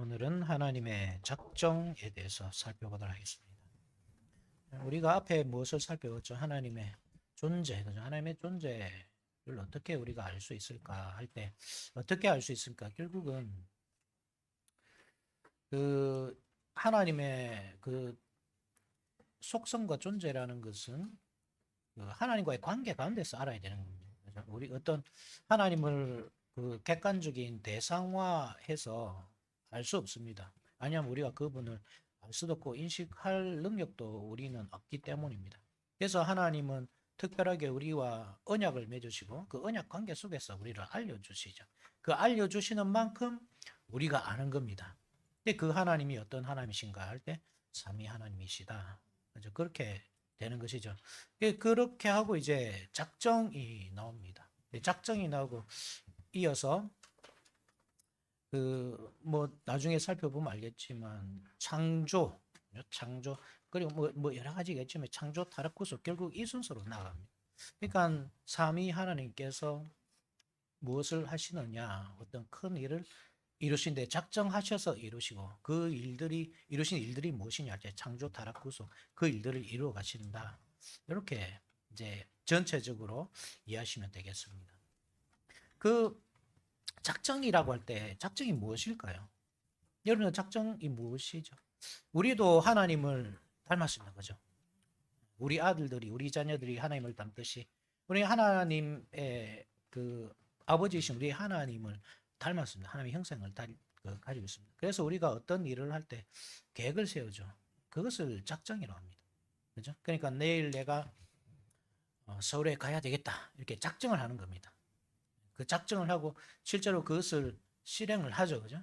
오늘은 하나님의 작정에 대해서 살펴보도록 하겠습니다. 우리가 앞에 무엇을 살펴봤죠? 하나님의 존재, 그죠? 하나님의 존재를 어떻게 우리가 알 수 있을까 할 때, 어떻게 알 수 있을까? 결국은 그 하나님의 그 속성과 존재라는 것은 그 하나님과의 관계 가운데서 알아야 되는 겁니다. 그죠? 우리 어떤 하나님을 그 객관적인 대상화해서 알 수 없습니다. 왜냐하면 우리가 그분을 알 수도 없고 인식할 능력도 우리는 없기 때문입니다. 그래서 하나님은 특별하게 우리와 언약을 맺으시고 그 언약 관계 속에서 우리를 알려주시죠. 그 알려주시는 만큼 우리가 아는 겁니다. 근데 그 하나님이 어떤 하나님이신가 할 때 삼위 하나님이시다. 그죠? 그렇게 되는 것이죠. 그렇게 하고 이제 작정이 나옵니다. 작정이 나오고 이어서 그 뭐 나중에 살펴보면 알겠지만 창조 그리고 뭐 여러 가지겠지만 창조 타락 구속 결국 이 순서로 나갑니다. 그러니까 삼위 하나님께서 무엇을 하시느냐 어떤 큰 일을 이루신데 작정하셔서 이루시고 그 일들이 이루신 일들이 무엇이냐 이제 창조 타락 구속 그 일들을 이루어 가신다. 이렇게 이제 전체적으로 이해하시면 되겠습니다. 그 작정이라고 할 때 작정이 무엇일까요? 여러분 작정이 무엇이죠? 우리도 하나님을 닮았습니다. 그죠? 우리 아들들이 우리 자녀들이 하나님을 닮듯이 우리 하나님의 그 아버지이신 우리 하나님을 닮았습니다. 하나님의 형상을 가지고 있습니다. 그래서 우리가 어떤 일을 할 때 계획을 세우죠. 그것을 작정이라고 합니다. 그죠? 그러니까 내일 내가 서울에 가야 되겠다. 이렇게 작정을 하는 겁니다. 그 작정을 하고 실제로 그것을 실행을 하죠. 그죠?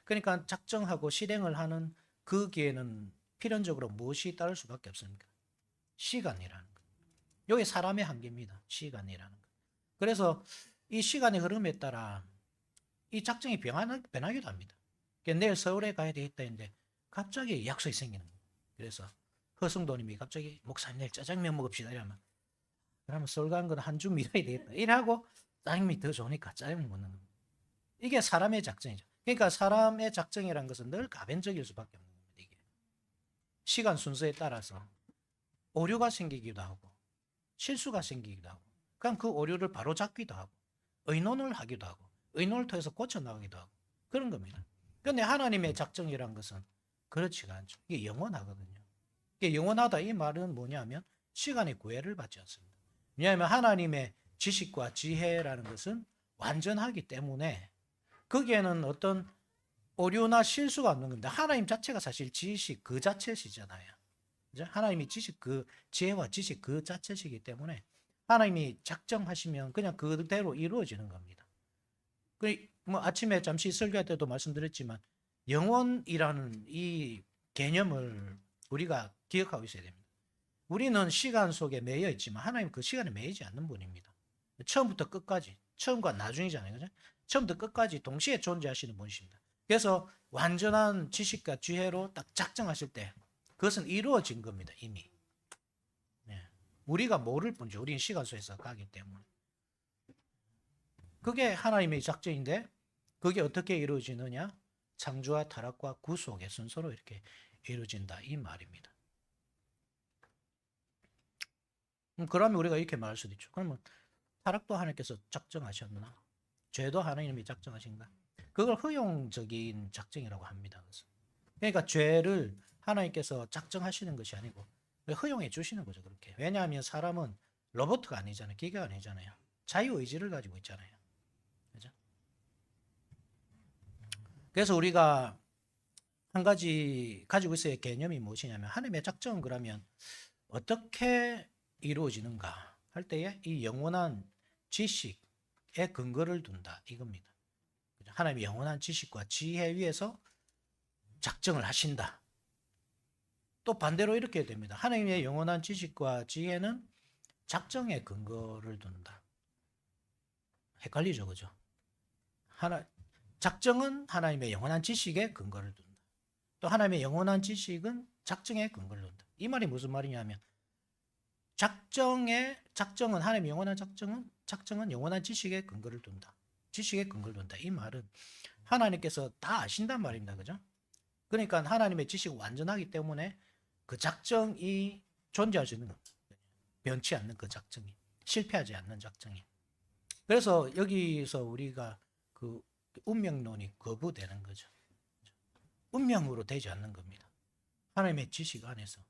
그러니까 작정하고 실행을 하는 그 기에는 필연적으로 무엇이 따를 수밖에 없습니까? 시간이라는 것. 이게 사람의 한계입니다. 시간이라는 것. 그래서 이 시간의 흐름에 따라 이 작정이 변하기도 합니다. 내일 서울에 가야 되겠다 했는데 갑자기 약속이 생기는 거예요. 그래서 허승도님이 갑자기 목사님 내일 짜장면 먹읍시다 이러면 그러면 서울 가는 건 한 주 미뤄야 되겠다. 이러고 짜장면이 더 좋으니까 짜장면 먹는 겁니다. 이게 사람의 작정이죠. 그러니까 사람의 작정이라는 것은 늘 가변적일 수밖에 없는 겁니다. 이게 시간 순서에 따라서 오류가 생기기도 하고 실수가 생기기도 하고 그냥 그 오류를 바로 잡기도 하고 의논을 하기도 하고 의논을 통해서 고쳐나가기도 하고 그런 겁니다. 그런데 하나님의 작정이란 것은 그렇지가 않죠. 이게 영원하거든요. 이게 영원하다 이 말은 뭐냐면 시간의 구애를 받지 않습니다. 왜냐하면 하나님의 지식과 지혜라는 것은 완전하기 때문에 거기에는 어떤 오류나 실수가 없는 겁니다. 하나님 자체가 사실 지식 그 자체시잖아요. 그죠? 하나님이 지식 그 지혜와 지식 그 자체시기 때문에 하나님이 작정하시면 그냥 그대로 이루어지는 겁니다. 뭐 아침에 잠시 설교할 때도 말씀드렸지만 영원이라는 이 개념을 우리가 기억하고 있어야 됩니다. 우리는 시간 속에 매여 있지만 하나님은 그 시간에 매이지 않는 분입니다. 처음부터 끝까지 처음과 나중이잖아요. 그죠? 처음부터 끝까지 동시에 존재하시는 분이십니다. 그래서 완전한 지식과 지혜로 딱 작정하실 때 그것은 이루어진 겁니다. 이미. 네. 우리가 모를 뿐이죠. 우리는 시간 속에서 가기 때문에. 그게 하나님의 작정인데 그게 어떻게 이루어지느냐? 창조와 타락과 구속의 순서로 이렇게 이루어진다 이 말입니다. 그러면 우리가 이렇게 말할 수도 있죠. 그러면 타락도 하나님께서 작정하셨나? 죄도 하나님이 작정하신가? 그걸 허용적인 작정이라고 합니다. 그러니까 죄를 하나님께서 작정하시는 것이 아니고 허용해 주시는 거죠. 그렇게. 왜냐하면 사람은 로봇가 아니잖아요. 기계가 아니잖아요. 자유의지를 가지고 있잖아요. 그죠? 그래서 우리가 한 가지 가지고 있어야 할 개념이 무엇이냐면 하나님의 작정은 그러면 어떻게 이루어지는가 할 때에 이 영원한 지식에 근거를 둔다 이겁니다. 하나님의 영원한 지식과 지혜 위에서 작정을 하신다. 또 반대로 이렇게 됩니다. 하나님의 영원한 지식과 지혜는 작정에 근거를 둔다. 헷갈리죠, 그죠? 작정은 하나님의 영원한 지식에 근거를 둔다. 또 하나님의 영원한 지식은 작정에 근거를 둔다. 이 말이 무슨 말이냐면 작정은 하나님의 영원한 작정은 영원한 지식에 근거를 둔다. 지식에 근거를 둔다. 이 말은 하나님께서 다 아신단 말입니다. 그죠? 그러니까 하나님의 지식이 완전하기 때문에 그 작정이 존재할 수 있는 겁니다. 변치 않는 그 작정이. 실패하지 않는 작정이. 그래서 여기서 우리가 그 운명론이 거부되는 거죠. 운명으로 되지 않는 겁니다. 하나님의 지식 안에서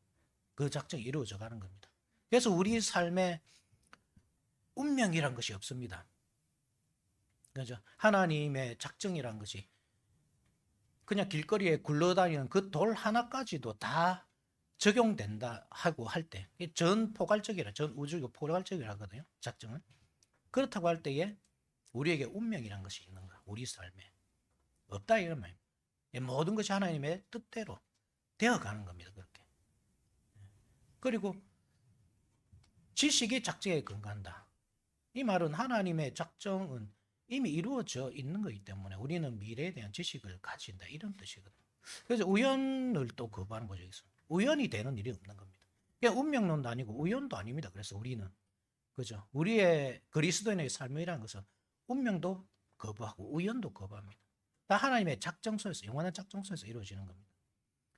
그 작정이 이루어져 가는 겁니다. 그래서 우리 삶에 운명이란 것이 없습니다. 그죠? 하나님의 작정이란 것이 그냥 길거리에 굴러다니는 그 돌 하나까지도 다 적용된다 하고 할 때, 전 포괄적이라, 전 우주가 포괄적이라 하거든요. 작정은. 그렇다고 할 때에 우리에게 운명이란 것이 있는가? 우리 삶에 없다 이런 말입니다. 모든 것이 하나님의 뜻대로 되어가는 겁니다. 그렇게. 그리고 지식이 작정에 근거한다. 이 말은 하나님의 작정은 이미 이루어져 있는 거기 때문에 우리는 미래에 대한 지식을 가진다 이런 뜻이거든요. 그래서 우연을 또 거부하는 거죠. 우연이 되는 일이 없는 겁니다. 그러니까 운명론도 아니고 우연도 아닙니다. 그래서 우리는 그죠? 우리의 그리스도인의 삶이라는 것은 운명도 거부하고 우연도 거부합니다. 다 하나님의 작정 속에서, 영원한 작정 속에서 이루어지는 겁니다.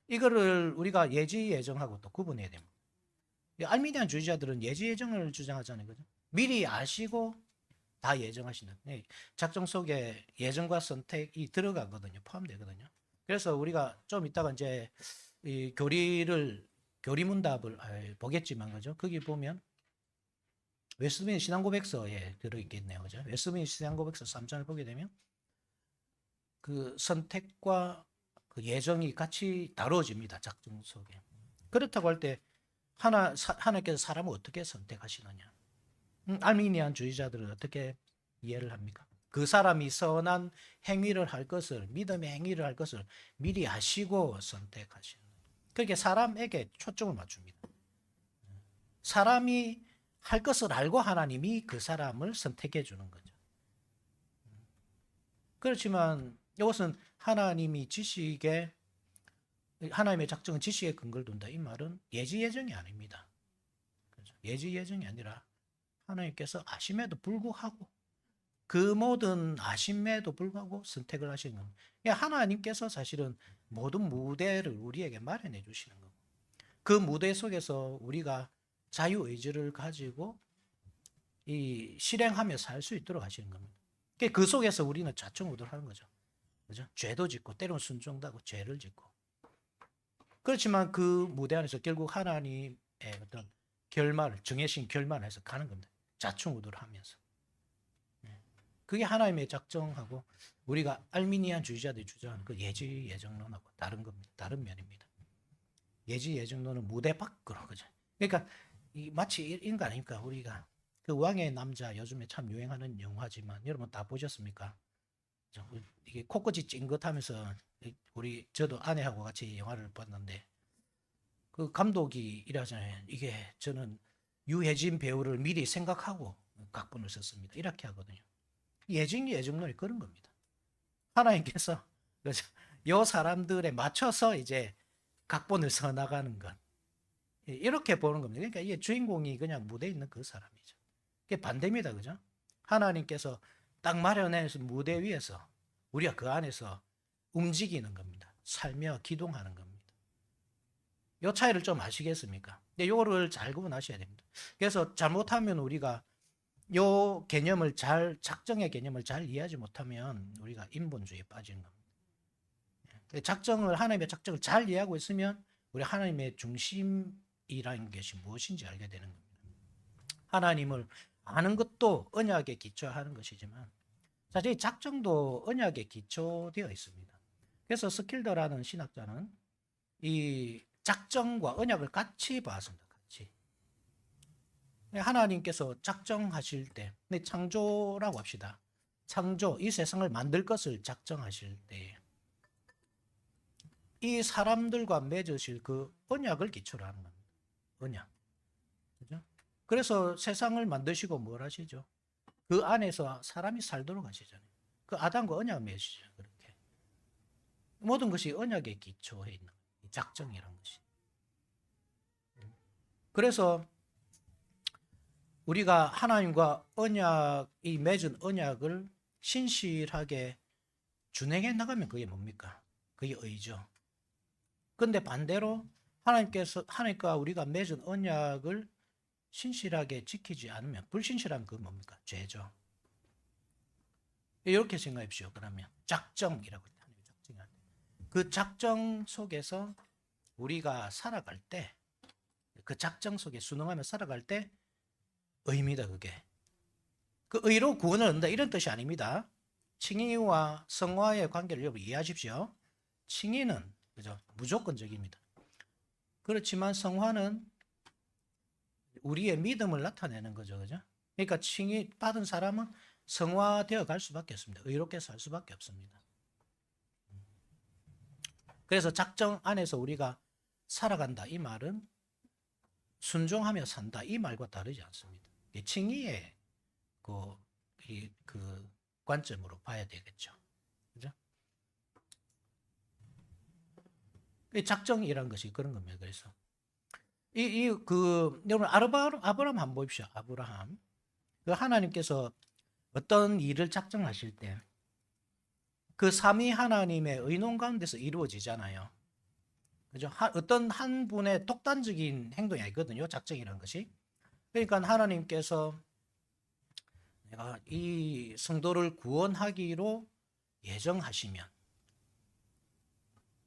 이거를 우리가 예지 예정하고 또 구분해야 됩니다. 알미니안 주의자들은 예지 예정을 주장하잖아요. 그죠? 미리 아시고 다 예정하시는. 작정 속에 예정과 선택이 들어가거든요. 포함되거든요. 그래서 우리가 좀 이따가 이제 이 교리문답을 보겠지만, 그죠? 거기 보면 웨스트민스터 신앙고백서에 들어있겠네요. 그죠? 웨스트민스터 신앙고백서 3장을 보게 되면 그 선택과 그 예정이 같이 다루어집니다. 작정 속에. 그렇다고 할 때 하나님께서 사람을 어떻게 선택하시느냐? 알미니안 주의자들은 어떻게 이해를 합니까? 그 사람이 선한 행위를 할 것을, 믿음의 행위를 할 것을 미리 아시고 선택하시는. 그렇게 사람에게 초점을 맞춥니다. 사람이 할 것을 알고 하나님이 그 사람을 선택해 주는 거죠. 그렇지만 이것은 하나님의 작정은 지식에 근거를 둔다. 이 말은 예지 예정이 아닙니다. 그렇죠? 예지 예정이 아니라 하나님께서 아심에도 불구하고 그 모든 아심에도 불구하고 선택을 하시는 겁니다. 하나님께서 사실은 모든 무대를 우리에게 마련해 주시는 거고 그 무대 속에서 우리가 자유의지를 가지고 이 실행하며 살 수 있도록 하시는 겁니다. 그 속에서 우리는 좌충우돌하는 거죠. 그죠? 죄도 짓고 때로는 순종도 하고 죄를 짓고 그렇지만 그 무대 안에서 결국 하나님의 어떤 결말을 정해진 결말에서 가는 겁니다. 좌충우돌하면서. 그게 하나님의 작정하고 우리가 알미니안 주의자들이 주장하는 그 예지 예정론하고 다른 겁니다. 다른 면입니다. 예지 예정론은 무대 밖으로 그죠. 그러니까 마치 이런 거 아닙니까? 우리가 그 왕의 남자 요즘에 참 유행하는 영화지만 여러분 다 보셨습니까? 이게 코끝이 찡긋하면서 저도 아내하고 같이 영화를 봤는데 그 감독이 이러잖아요. 이게 저는 유해진 배우를 미리 생각하고 각본을 썼습니다. 이렇게 하거든요. 예정론이 그런 겁니다. 하나님께서 요 사람들에 맞춰서 이제 각본을 써 나가는 것. 이렇게 보는 겁니다. 그러니까 이게 주인공이 그냥 무대에 있는 그 사람이죠. 그게 반대입니다. 그죠? 하나님께서 딱 마련해서 무대 위에서 우리가 그 안에서 움직이는 겁니다. 살며 기동하는 겁니다. 이 차이를 좀 아시겠습니까? 근데 요거를 잘 구분하셔야 됩니다. 그래서 잘못하면 우리가 요 개념을 작정의 개념을 잘 이해하지 못하면 우리가 인본주의에 빠지는 겁니다. 하나님의 작정을 잘 이해하고 있으면 우리 하나님의 중심이라는 것이 무엇인지 알게 되는 겁니다. 하나님을 아는 것도 언약에 기초하는 것이지만 사실 이 작정도 언약에 기초되어 있습니다. 그래서 스킬더라는 신학자는 이 작정과 언약을 같이 봤습니다. 같이. 하나님께서 작정하실 때, 창조라고 합시다. 창조, 이 세상을 만들 것을 작정하실 때, 이 사람들과 맺으실 그 언약을 기초로 하는 겁니다. 언약. 그죠? 그래서 세상을 만드시고 뭘 하시죠? 그 안에서 사람이 살도록 하시잖아요. 그 아담과 언약을 맺으시죠. 그렇게. 모든 것이 언약에 기초해 있는 거예요. 작정이라는 것이. 그래서 우리가 하나님과 맺은 언약을 신실하게 준행해 나가면 그게 뭡니까? 그게 의죠. 근데 반대로 하나님과 우리가 맺은 언약을 신실하게 지키지 않으면 불신실하면 그건 뭡니까? 죄죠. 이렇게 생각해보시오. 그러면 작정이라고 하나님의 작정이 그 작정 속에서 우리가 살아갈 때, 그 작정 속에 순응하며 살아갈 때 의입니다. 그게 그 의로 구원을 얻는다 이런 뜻이 아닙니다. 칭의와 성화의 관계를 여러분 이해하십시오. 칭의는 그죠? 무조건적입니다. 그렇지만 성화는 우리의 믿음을 나타내는 거죠. 그죠? 그러니까 칭의 받은 사람은 성화되어 갈 수밖에 없습니다. 의롭게 살 수밖에 없습니다. 그래서 작정 안에서 우리가 살아간다 이 말은 순종하며 산다 이 말과 다르지 않습니다. 칭의의 그 관점으로 봐야 되겠죠. 그죠? 작정이라는 것이 그런 겁니다. 그래서 여러분 아브라함 한번 보십시오. 아브라함 그 하나님께서 어떤 일을 작정하실 때 그 삼위 하나님의 의논 가운데서 이루어지잖아요. 그죠? 어떤 한 분의 독단적인 행동이 아니거든요. 작정이라는 것이. 그러니까 하나님께서 내가 이 성도를 구원하기로 예정하시면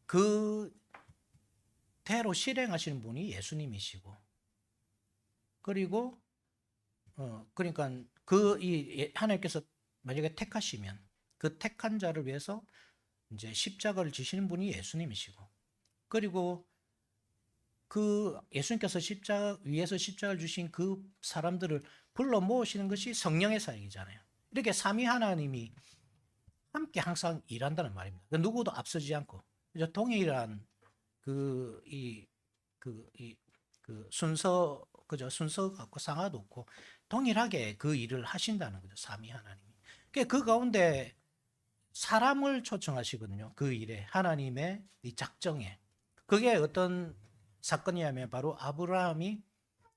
그 대로 실행하시는 분이 예수님이시고, 그리고 그러니까 하나님께서 만약에 택하시면 그 택한 자를 위해서 이제 십자가를 지시는 분이 예수님이시고, 그리고 그 예수님께서 위에서 십자가를 주신 그 사람들을 불러 모으시는 것이 성령의 사역이잖아요. 이렇게 삼위 하나님이 함께 항상 일한다는 말입니다. 누구도 앞서지 않고 동일한 그 순서 그죠? 순서 갖고 상하도 없고 동일하게 그 일을 하신다는 거죠. 삼위 하나님이. 그 가운데 사람을 초청하시거든요. 그 일에 하나님의 이 작정에. 그게 어떤 사건이냐면 바로 아브라함이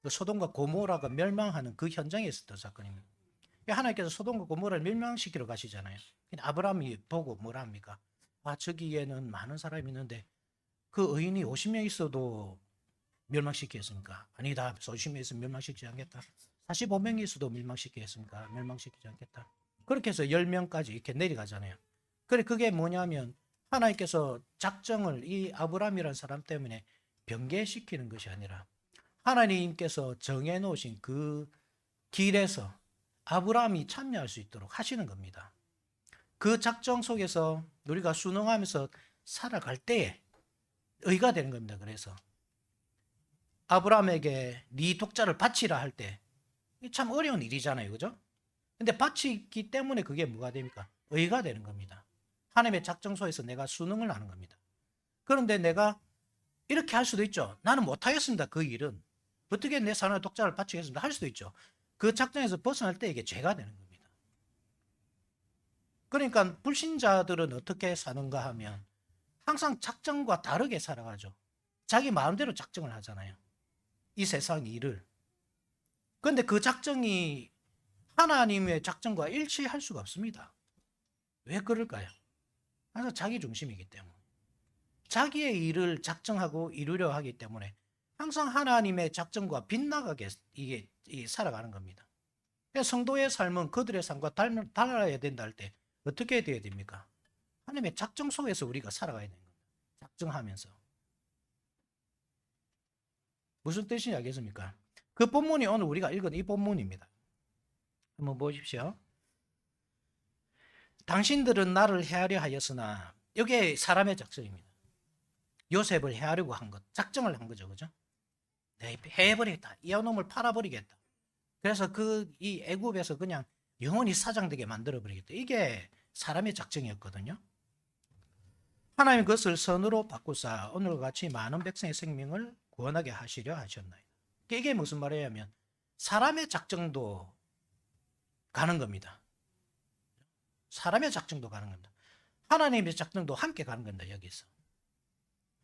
그 소돔과 고모라가 멸망하는 그 현장에 있었던 사건입니다. 하나님께서 소돔과 고모라를 멸망시키러 가시잖아요. 아브라함이 보고 뭐라 합니까? 아, 저기에는 많은 사람이 있는데 그 의인이 50명 있어도 멸망시키겠습니까? 아니다. 50명 있으면 멸망시키지 않겠다. 45명이 있어도 멸망시키겠습니까? 멸망시키지 않겠다. 그렇게 해서 10명까지 이렇게 내려가잖아요. 그게 뭐냐면 하나님께서 작정을 이 아브라함이라는 사람 때문에 변개시키는 것이 아니라 하나님께서 정해놓으신 그 길에서 아브라함이 참여할 수 있도록 하시는 겁니다. 그 작정 속에서 우리가 순응하면서 살아갈 때에 의가 되는 겁니다. 그래서 아브라함에게 네 독자를 바치라 할 때 참 어려운 일이잖아요. 그죠? 근데 바치기 때문에 그게 뭐가 됩니까? 의가 되는 겁니다. 하나님의 작정 속에서 내가 순응을 하는 겁니다. 그런데 내가 이렇게 할 수도 있죠. 나는 못하겠습니다. 그 일은. 어떻게 내 사랑의 독자를 바치겠습니다. 할 수도 있죠. 그 작정에서 벗어날 때 이게 죄가 되는 겁니다. 그러니까 불신자들은 어떻게 사는가 하면 항상 작정과 다르게 살아가죠. 자기 마음대로 작정을 하잖아요. 이 세상 일을. 그런데 그 작정이 하나님의 작정과 일치할 수가 없습니다. 왜 그럴까요? 항상 자기 중심이기 때문에. 자기의 일을 작정하고 이루려 하기 때문에 항상 하나님의 작정과 빗나가게 이게 살아가는 겁니다. 성도의 삶은 그들의 삶과 달라야 된다 할 때 어떻게 돼야 됩니까? 하나님의 작정 속에서 우리가 살아가야 되는 겁니다. 작정하면서. 무슨 뜻인지 알겠습니까? 그 본문이 오늘 우리가 읽은 이 본문입니다. 한번 보십시오. 당신들은 나를 해하려 하였으나, 이게 사람의 작정입니다. 요셉을 해하려고 한 것, 작정을 한 거죠. 그죠? 네, 해버리겠다. 이 놈을 팔아버리겠다. 그래서 이 애굽에서 그냥 영원히 사장되게 만들어버리겠다. 이게 사람의 작정이었거든요. 하나님 그것을 선으로 바꾸사 오늘과 같이 많은 백성의 생명을 구원하게 하시려 하셨나이다. 이게 무슨 말이냐면 사람의 작정도 가는 겁니다. 사람의 작정도 가는 겁니다. 하나님의 작정도 함께 가는 겁니다. 여기서.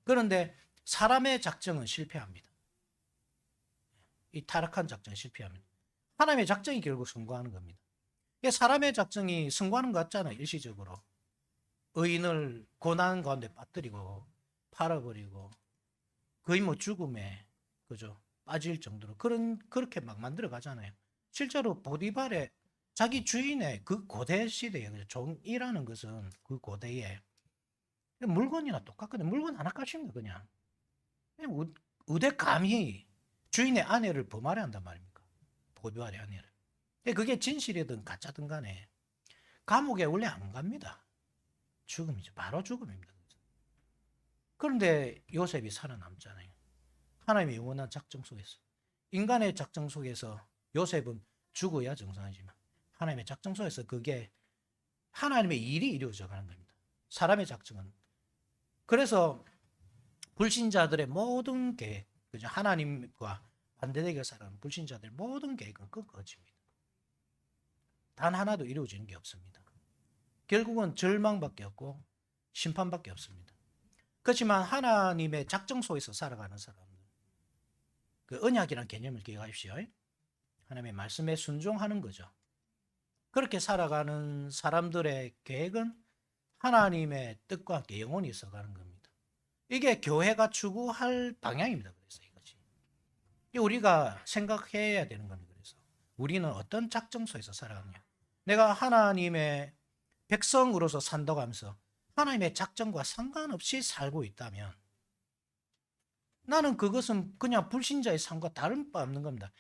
그런데 사람의 작정은 실패합니다. 이 타락한 작정은 실패합니다. 하나님의 작정이 결국 성공하는 겁니다. 사람의 작정이 성공하는 것 같잖아요. 일시적으로. 의인을 고난 가운데 빠뜨리고 팔아버리고 거의 뭐 죽음에 그죠 빠질 정도로 그렇게 막 만들어 가잖아요. 실제로 보디발의 자기 주인의 그 고대 시대에 종이라는 것은 그 고대에 물건이나 똑같거든요. 물건 하나 값입니다. 그냥 의대 감히 주인의 아내를 범하려 한단 말입니까? 보디발의 아내를. 그게 진실이든 가짜든 간에 감옥에 원래 안 갑니다. 죽음이죠. 바로 죽음입니다. 그런데 요셉이 살아남잖아요. 하나님의 영원한 작정 속에서. 인간의 작정 속에서 요셉은 죽어야 정상이지만 하나님의 작정 속에서 그게 하나님의 일이 이루어져 가는 겁니다. 사람의 작정은. 그래서 불신자들의 모든 계획, 그죠? 하나님과 반대되게 살아가는 불신자들의 모든 계획은 끊어집니다. 단 하나도 이루어지는 게 없습니다. 결국은 절망밖에 없고 심판밖에 없습니다. 그렇지만 하나님의 작정 속에서 살아가는 사람들, 그 언약이라는 개념을 기억하십시오. 하나님의 말씀에 순종하는 거죠. 그렇게 살아가는 사람들의 계획은 하나님의 뜻과 함께 영원히 있어가는 겁니다. 이게 교회가 추구할 방향입니다. 그래서 이것이 우리가 생각해야 되는 겁니다. 그래서 우리는 어떤 작정 속에서 살아가느냐. 내가 하나님의 백성으로서 산다고 하면서 하나님의 작정과 상관없이 살고 있다면 나는 그것은 그냥 불신자의 삶과 다른 바 없는 겁니다.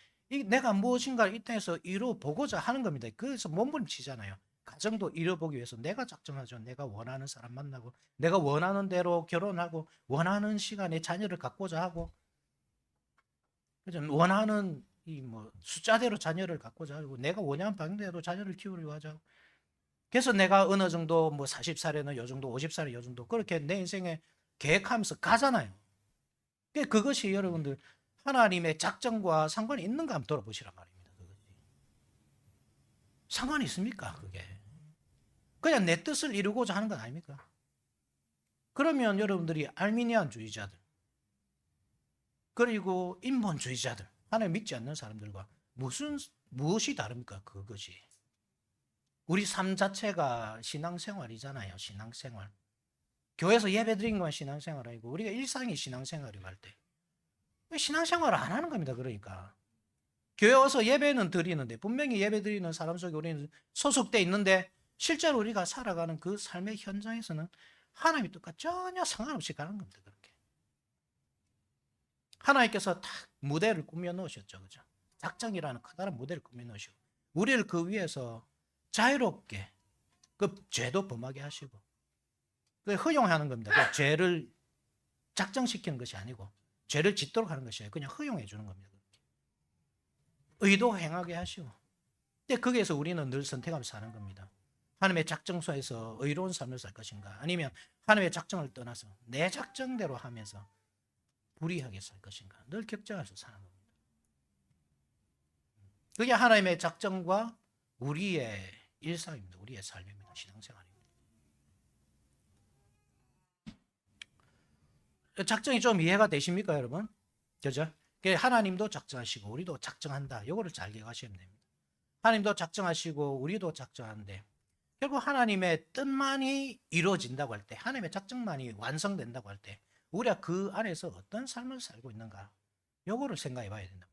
내가 무엇인가를 이 땅에서 이루어보고자 하는 겁니다. 그래서 몸부림치잖아요. 가정도 이루어보기 위해서 내가 작정하죠. 내가 원하는 사람 만나고 내가 원하는 대로 결혼하고 원하는 시간에 자녀를 갖고자 하고 원하는 이 뭐 숫자대로 자녀를 갖고자 하고 내가 원하는 방대로 자녀를 키우려고 하자. 그래서 내가 어느 정도 뭐 40살에는 요 정도 50살에 요 정도 그렇게 내 인생에 계획하면서 가잖아요. 그것이 여러분들 하나님의 작정과 상관이 있는가 한번 돌아보시란 말입니다. 상관이 있습니까? 그게 그냥 내 뜻을 이루고자 하는 건 아닙니까? 그러면 여러분들이 알미니안주의자들 그리고 인본주의자들 하나님 믿지 않는 사람들과 무엇이 다릅니까? 그것이 우리 삶 자체가 신앙생활이잖아요. 신앙생활. 교회에서 예배드리는 건 신앙생활 아니고 우리가 일상이 신앙생활이고 할 때 신앙생활을 안 하는 겁니다. 그러니까 교회 와서 예배는 드리는데 분명히 예배드리는 사람 속에 우리는 소속돼 있는데 실제로 우리가 살아가는 그 삶의 현장에서는 하나님의 뜻과 전혀 상관없이 가는 겁니다. 그렇게 하나님께서 딱 무대를 꾸며 놓으셨죠. 그죠? 작정이라는 커다란 무대를 꾸며 놓으시고 우리를 그 위에서 자유롭게 그 죄도 범하게 하시고 그 허용하는 겁니다. 그 죄를 작정시키는 것이 아니고 죄를 짓도록 하는 것이 아니고 그냥 허용해 주는 겁니다. 의도 행하게 하시고 근데 거기에서 우리는 늘 선택하면서 사는 겁니다. 하나님의 작정소에서 의로운 삶을 살 것인가 아니면 하나님의 작정을 떠나서 내 작정대로 하면서 불의하게 살 것인가 늘 격정해서 사는 겁니다. 그게 하나님의 작정과 우리의 일상입니다. 우리의 삶입니다. 신앙생활입니다. 작정이 좀 이해가 되십니까, 여러분? 그죠? 하나님도 작정하시고 우리도 작정한다. 요거를 잘 기억하시면 됩니다. 하나님도 작정하시고 우리도 작정하는데 결국 하나님의 뜻만이 이루어진다고 할 때 하나님의 작정만이 완성된다고 할 때 우리가 그 안에서 어떤 삶을 살고 있는가 요거를 생각해 봐야 된다.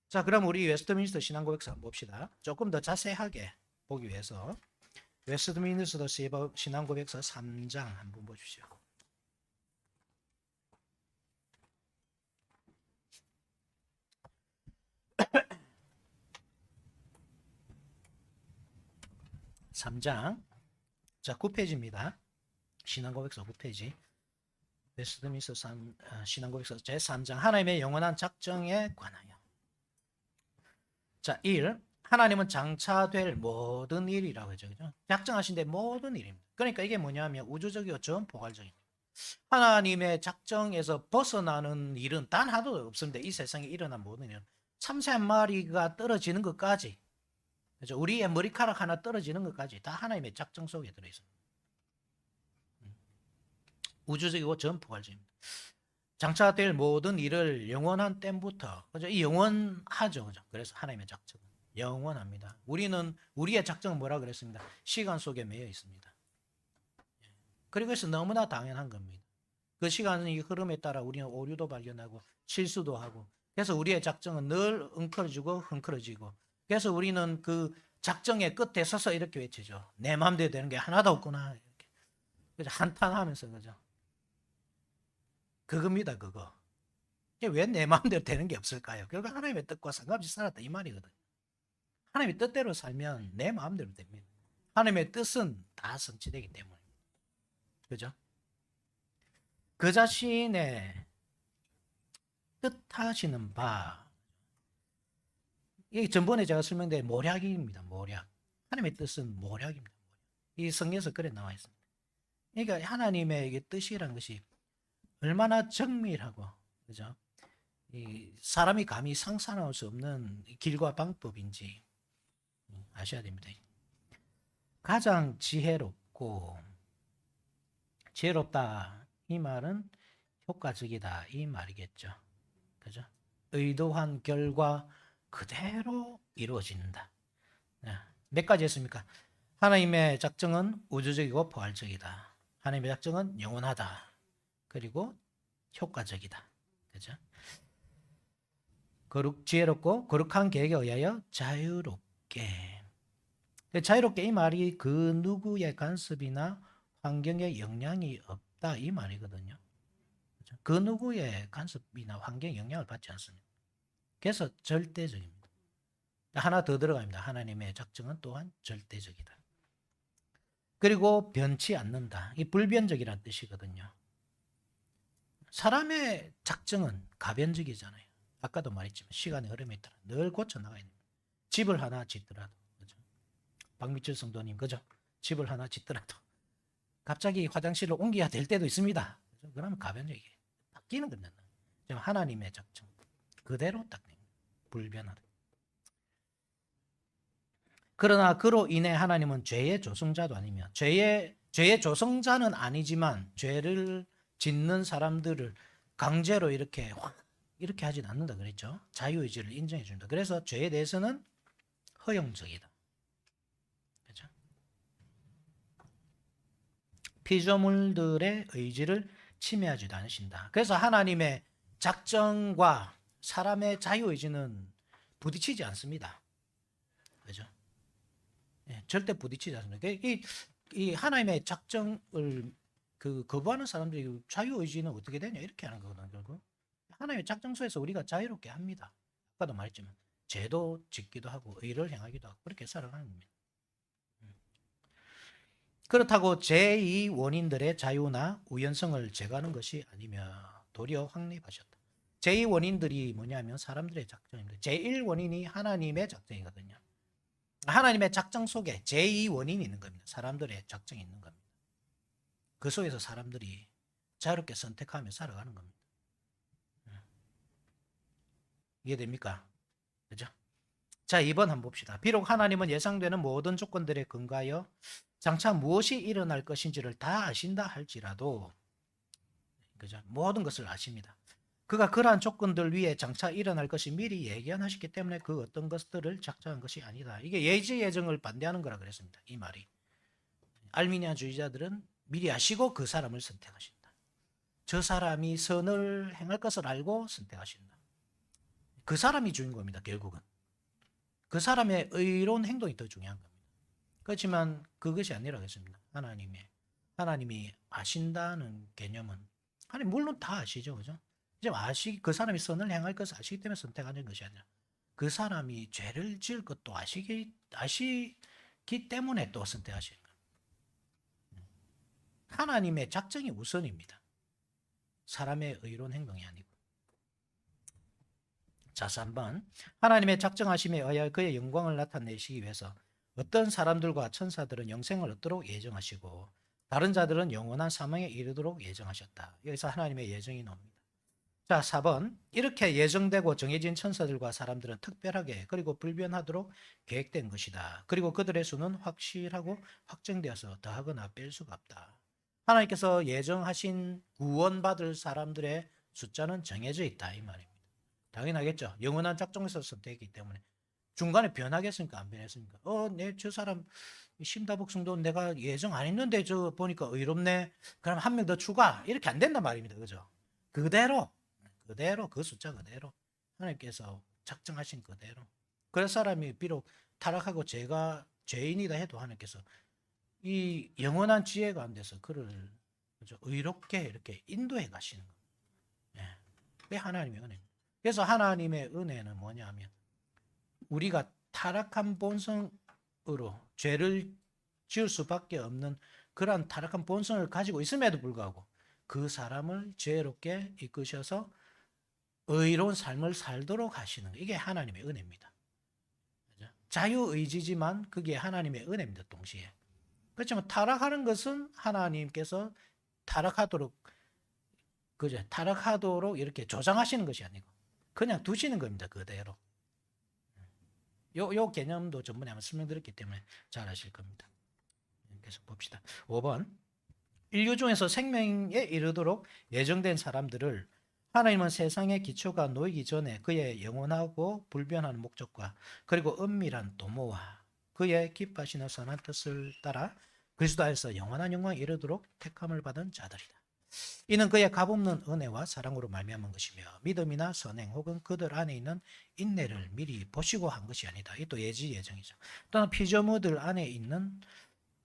자, 그럼 우리 웨스트민스터 신앙고백서 한번 봅시다. 조금 더 자세하게 보기 위해서 웨스트민스터 신앙고백서 3장 한번 보십시오. (3장) 자, 9페이지입니다. 신앙고백서 9페이지. 웨스트민스터 신앙고백서 제3장 하나님의 영원한 작정에 관하여. 자, 1. 하나님은 장차될 모든 일이라고 하죠. 그죠? 작정하신데 모든 일입니다. 그러니까 이게 뭐냐면 우주적이고 전포괄적입니다. 하나님의 작정에서 벗어나는 일은 단 하나도 없습니다. 이 세상에 일어난 모든 일은 참새 한 마리가 떨어지는 것까지 그렇죠? 우리의 머리카락 하나 떨어지는 것까지 다 하나님의 작정 속에 들어있습니다. 우주적이고 전포괄적입니다. 장차될 모든 일을 영원한 때부터 그죠? 이 영원하죠. 그죠? 그래서 하나님의 작정. 영원합니다. 우리는 우리의 작정은 뭐라 그랬습니다. 시간 속에 매여 있습니다. 그리고 그래서 너무나 당연한 겁니다. 그 시간의 흐름에 따라 우리는 오류도 발견하고 실수도 하고 그래서 우리의 작정은 늘 엉클어지고 흥클어지고 그래서 우리는 그 작정의 끝에 서서 이렇게 외치죠. 내 마음대로 되는 게 하나도 없구나. 이렇게. 그래서 한탄하면서 그죠. 그겁니다. 그거. 왜 내 마음대로 되는 게 없을까요? 결국 하나님의 뜻과 상관없이 살았다 이 말이거든요. 하나님의 뜻대로 살면 내 마음대로 됩니다. 하나님의 뜻은 다 성취되기 때문에. 그죠? 그 자신의 뜻하시는 바. 이게 전번에 제가 설명드린 모략입니다. 모략. 하나님의 뜻은 모략입니다. 이 성경에서 그래 나와 있습니다. 그러니까 하나님의 뜻이라는 것이 얼마나 정밀하고, 그죠? 이 사람이 감히 상상할 수 없는 길과 방법인지 아셔야 됩니다. 가장 지혜롭고 지혜롭다 이 말은 효과적이다 이 말이겠죠. 그죠? 의도한 결과 그대로 이루어진다. 몇 가지 했습니까? 하나님의 작정은 우주적이고 포괄적이다. 하나님의 작정은 영원하다. 그리고 효과적이다. 그죠? 지혜롭고 거룩한 계획에 의하여 자유롭게. 자유롭게 이 말이 그 누구의 간섭이나 환경에 영향이 없다 이 말이거든요. 그죠? 그 누구의 간섭이나 환경에 영향을 받지 않습니다. 그래서 절대적입니다. 하나 더 들어갑니다. 하나님의 작정은 또한 절대적이다. 그리고 변치 않는다. 이 불변적이라는 뜻이거든요. 사람의 작정은 가변적이잖아요. 아까도 말했지만 시간의 흐름에 따라 늘 고쳐나가야 됩니다. 집을 하나 짓더라도 그죠? 박미철 성도님 그죠? 집을 하나 짓더라도 갑자기 화장실을 옮겨야 될 때도 있습니다. 그죠? 그러면 가변적이에요. 바뀌는 겁니다. 하나님의 작정 그대로 딱 됩니다. 불변하다. 그러나 그로 인해 하나님은 죄의 조성자도 아니며 죄의 조성자는 아니지만 죄를 짓는 사람들을 강제로 이렇게 하진 않는다 그랬죠. 자유의지를 인정해 준다. 그래서 죄에 대해서는 허용적이다. 그렇죠? 피조물들의 의지를 침해하지도 않으신다. 그래서 하나님의 작정과 사람의 자유의지는 부딪히지 않습니다. 그렇죠? 예, 절대 부딪히지 않습니다. 이 하나님의 작정을 거부하는 사람들이 자유의지는 어떻게 되냐 이렇게 하는 거거든요. 결국 하나님의 작정소에서 우리가 자유롭게 합니다. 아까도 말했지만 죄도 짓기도 하고 의를 행하기도 하고 그렇게 살아가는 겁니다. 그렇다고 제2 원인들의 자유나 우연성을 제거하는 것이 아니며 도리어 확립하셨다. 제2 원인들이 뭐냐면 사람들의 작정입니다. 제1 원인이 하나님의 작정이거든요. 하나님의 작정 속에 제2 원인이 있는 겁니다. 사람들의 작정이 있는 겁니다. 그 속에서 사람들이 자유롭게 선택하며 살아가는 겁니다. 이해됩니까? 그죠? 자, 2번 한번 봅시다. 비록 하나님은 예상되는 모든 조건들에 근거하여 장차 무엇이 일어날 것인지를 다 아신다 할지라도, 그죠? 모든 것을 아십니다. 그가 그러한 조건들 위에 장차 일어날 것이 미리 예견하셨기 때문에 그 어떤 것들을 작정한 것이 아니다. 이게 예지 예정을 반대하는 거라 그랬습니다. 이 말이. 알미니아주의자들은 미리 아시고 그 사람을 선택하신다. 저 사람이 선을 행할 것을 알고 선택하신다. 그 사람이 주인공입니다. 결국은. 그 사람의 의로운 행동이 더 중요한 겁니다. 그렇지만 그것이 아니라고 했습니다. 하나님이 아신다는 개념은 하나님 물론 다 아시죠. 그죠? 그 사람이 선을 행할 것을 아시기 때문에 선택하는 것이 아니라 그 사람이 죄를 지을 것도 아시기 때문에 또 선택하시는 거예요. 하나님의 작정이 우선입니다. 사람의 의로운 행동이 아니고. 자, 3번. 하나님의 작정하심에 의하여 그의 영광을 나타내시기 위해서 어떤 사람들과 천사들은 영생을 얻도록 예정하시고 다른 자들은 영원한 사망에 이르도록 예정하셨다. 여기서 하나님의 예정이 나옵니다. 자, 4번. 이렇게 예정되고 정해진 천사들과 사람들은 특별하게 그리고 불변하도록 계획된 것이다. 그리고 그들의 수는 확실하고 확정되어서 더하거나 뺄 수가 없다. 하나님께서 예정하신 구원받을 사람들의 숫자는 정해져 있다 이 말입니다. 당연하겠죠. 영원한 작정에서 선택했기 때문에 중간에 변하겠습니까? 안 변했습니까? 내 저 사람 심다복숭도 내가 예정 안 했는데 저 보니까 의롭네. 그럼 한 명 더 추가. 이렇게 안 된단 말입니다. 그죠? 그대로 그 숫자 그대로 하나님께서 작정하신 그대로. 그 사람이 비록 타락하고 제가 죄인이다 해도 하나님께서 이 영원한 지혜 가운데서 그를 그죠? 의롭게 이렇게 인도해 가시는 거예요. 예. 그게 하나님의 은혜입니다. 그래서 하나님의 은혜는 뭐냐면 우리가 타락한 본성으로 죄를 지을 수밖에 없는 그러한 타락한 본성을 가지고 있음에도 불구하고 그 사람을 지혜롭게 이끄셔서 의로운 삶을 살도록 하시는 이게 하나님의 은혜입니다. 자유의지지만 그게 하나님의 은혜입니다. 동시에. 그렇지만 타락하는 것은 하나님께서 타락하도록 그죠? 타락하도록 이렇게 조장하시는 것이 아니고 그냥 두시는 겁니다. 그대로. 요 개념도 전번에 한번 설명드렸기 때문에 잘 아실 겁니다. 계속 봅시다. 5번. 인류 중에서 생명에 이르도록 예정된 사람들을 하나님은 세상의 기초가 놓이기 전에 그의 영원하고 불변한 목적과 그리고 은밀한 도모와 그의 기뻐하시는 선한 뜻을 따라 그리스도 안에서 영원한 영광에 이르도록 택함을 받은 자들이다. 이는 그의 값없는 은혜와 사랑으로 말미암은 것이며 믿음이나 선행 혹은 그들 안에 있는 인내를 미리 보시고 한 것이 아니다. 이 또 예지 예정이죠. 또는 피조물들 안에 있는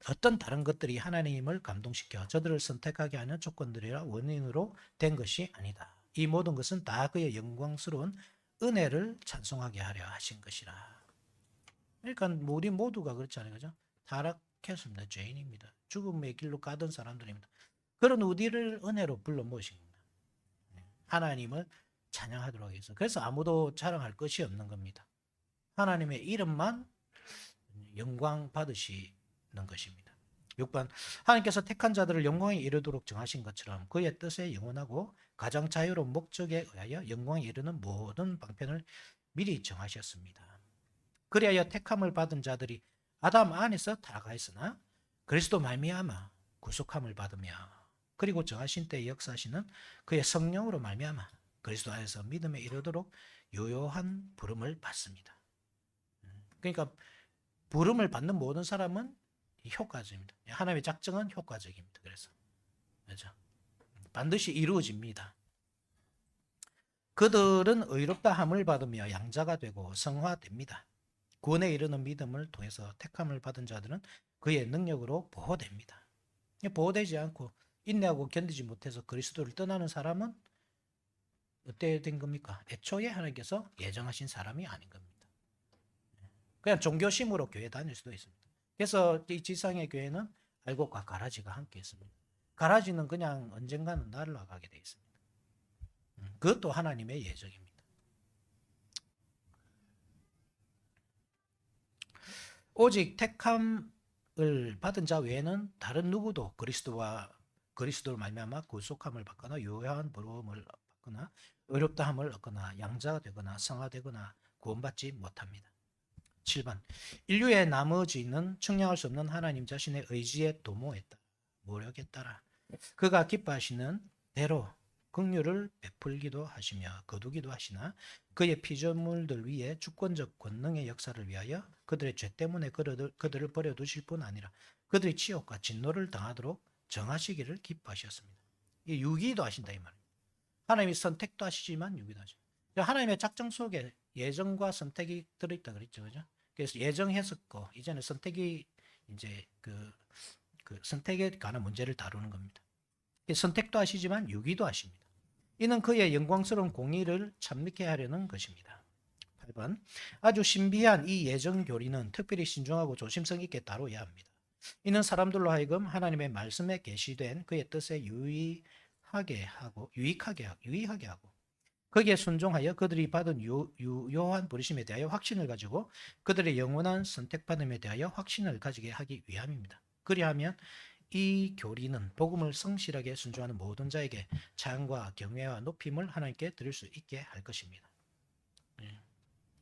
어떤 다른 것들이 하나님을 감동시켜 저들을 선택하게 하는 조건들이라 원인으로 된 것이 아니다. 이 모든 것은 다 그의 영광스러운 은혜를 찬송하게 하려 하신 것이라. 그러니까 우리 모두가 그렇잖아요. 그죠? 타락했습니다. 죄인입니다. 죽음의 길로 가던 사람들입니다. 그런 우리를 은혜로 불러 모으신 겁니다. 하나님을 찬양하도록 해서. 그래서 아무도 자랑할 것이 없는 겁니다. 하나님의 이름만 영광 받으시는 것입니다. 6번. 하나님께서 택한 자들을 영광에 이르도록 정하신 것처럼 그의 뜻에 영원하고 가장 자유로운 목적에 의하여 영광에 이르는 모든 방편을 미리 정하셨습니다. 그리하여 택함을 받은 자들이 아담 안에서 타락하였으나 그리스도 말미암아 구속함을 받으며 그리고 정하신 때에 역사하시는 그의 성령으로 말미암아 그리스도 안에서 믿음에 이르도록 유효한 부름을 받습니다. 그러니까 부름을 받는 모든 사람은 효과적입니다. 하나님의 작정은 효과적입니다. 그래서 그렇죠? 반드시 이루어집니다. 그들은 의롭다 함을 받으며 양자가 되고 성화됩니다. 구원에 이르는 믿음을 통해서 택함을 받은 자들은 그의 능력으로 보호됩니다. 보호되지 않고 인내하고 견디지 못해서 그리스도를 떠나는 사람은 어떻게 된 겁니까? 애초에 하나님께서 예정하신 사람이 아닌 겁니다. 그냥 종교심으로 교회 다닐 수도 있습니다. 그래서 이 지상의 교회는 알곡과 가라지가 함께 있습니다. 가라지는 그냥 언젠가는 날아가게 되어 있습니다. 그것도 하나님의 예정입니다. 오직 택함을 받은 자 외에는 다른 누구도 그리스도를 말미암아 구속함을 받거나 유효한 부름을 받거나 의롭다함을 얻거나 양자가 되거나 성화되거나 구원받지 못합니다. 7번. 인류의 나머지는 측량할 수 없는 하나님 자신의 의지에 도모했다. 모력에 따라 그가 기뻐하시는 대로 긍휼을 베풀기도 하시며 거두기도 하시나 그의 피조물들 위에 주권적 권능의 역사를 위하여 그들의 죄 때문에 그들을 버려두실 뿐 아니라 그들이 치욕과 진노를 당하도록 정하시기를 기뻐하셨습니다. 이 유기도 하신다 이 말입니다. 하나님이 선택도 하시지만 유기도 하죠. 하나님의 작정 속에 예정과 선택이 들어있다 그랬죠, 그죠? 그래서 예정했었고 이제는 선택이 이제 그 선택에 관한 문제를 다루는 겁니다. 선택도 하시지만 유기도 하십니다. 이는 그의 영광스러운 공의를 참밌게 하려는 것입니다. 8번. 아주 신비한 이 예정 교리는 특별히 신중하고 조심성 있게 다뤄야 합니다. 이는 사람들로 하여금 하나님의 말씀에 계시된 그의 뜻에 유익하게 하고 거기에 순종하여 그들이 받은 유효한 부르심에 대하여 확신을 가지고 그들의 영원한 선택받음에 대하여 확신을 가지게 하기 위함입니다. 그리하면 이 교리는 복음을 성실하게 순종하는 모든 자에게 찬양과 경외와 높임을 하나님께 드릴 수 있게 할 것입니다.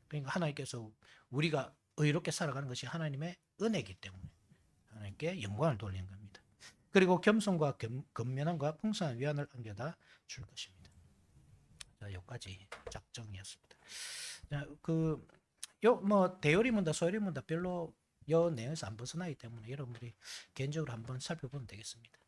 그러니까 하나님께서 우리가 의롭게 살아가는 것이 하나님의 은혜이기 때문에 하나님께 영광을 돌리는 겁니다. 그리고 겸손과 근면함과 풍성한 위안을 안겨다 줄 것입니다. 자, 여기까지 작정이었습니다. 자, 요 뭐 대요리문다 소요리문다 별로 요 내용에서 안 벗어나기 때문에 여러분들이 개인적으로 한번 살펴보면 되겠습니다.